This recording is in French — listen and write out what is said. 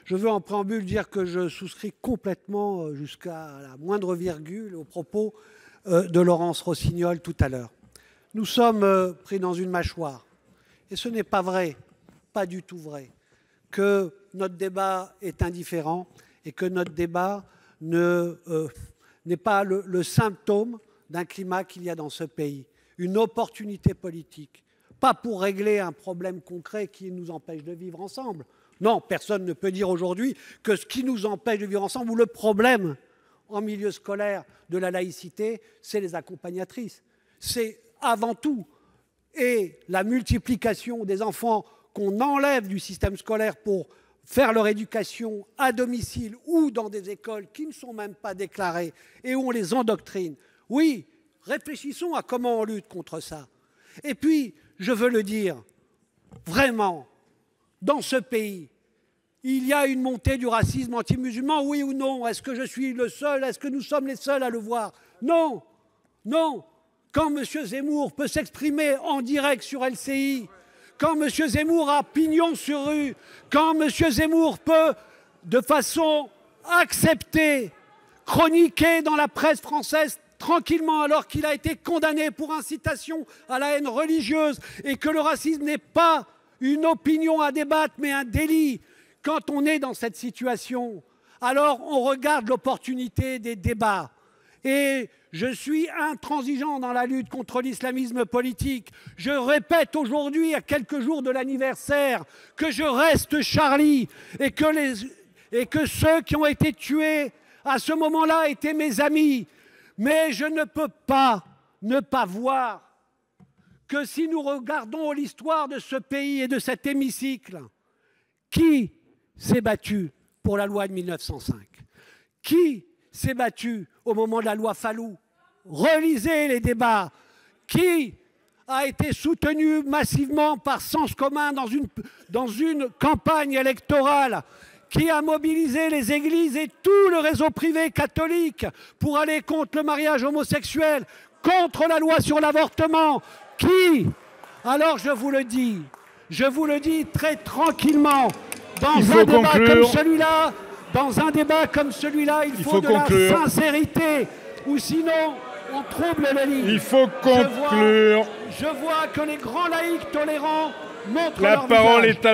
Je veux en préambule dire que je souscris complètement, jusqu'à la moindre virgule, aux propos de Laurence Rossignol tout à l'heure. Nous sommes pris dans une mâchoire. Et ce n'est pas vrai, pas du tout vrai, que notre débat est indifférent et que notre débat n'est pas le symptôme d'un climat qu'il y a dans ce pays. Une opportunité politique, pas pour régler un problème concret qui nous empêche de vivre ensemble. Non, personne ne peut dire aujourd'hui que ce qui nous empêche de vivre ensemble ou le problème en milieu scolaire de la laïcité, c'est les accompagnatrices. C'est avant tout et la multiplication des enfants qu'on enlève du système scolaire pour faire leur éducation à domicile ou dans des écoles qui ne sont même pas déclarées et où on les endoctrine. Oui, réfléchissons à comment on lutte contre ça. Et puis, je veux le dire, vraiment, dans ce pays, il y a une montée du racisme anti-musulman, oui ou non? Est-ce que je suis le seul? Est-ce que nous sommes les seuls à le voir? Non, non. Quand M. Zemmour peut s'exprimer en direct sur LCI, quand M. Zemmour a pignon sur rue, quand M. Zemmour peut, de façon acceptée, chroniquer dans la presse française tranquillement alors qu'il a été condamné pour incitation à la haine religieuse et que le racisme n'est pas une opinion à débattre mais un délit, quand on est dans cette situation, alors on regarde l'opportunité des débats. Et je suis intransigeant dans la lutte contre l'islamisme politique. Je répète aujourd'hui, à quelques jours de l'anniversaire, que je reste Charlie et que ceux qui ont été tués à ce moment-là étaient mes amis. Mais je ne peux pas ne pas voir que si nous regardons l'histoire de ce pays et de cet hémicycle, qui s'est battu pour la loi de 1905? Qui s'est battu au moment de la loi Fallou? Relisez les débats. Qui a été soutenu massivement par Sens commun dans une campagne électorale? Qui a mobilisé les églises et tout le réseau privé catholique pour aller contre le mariage homosexuel, contre la loi sur l'avortement? Qui? Alors je vous le dis très tranquillement, dans un débat comme celui-là, il faut de conclure. La sincérité, ou sinon on trouble les lignes. Il faut conclure. Je vois que les grands laïcs tolérants montrent la leur parole visage. est à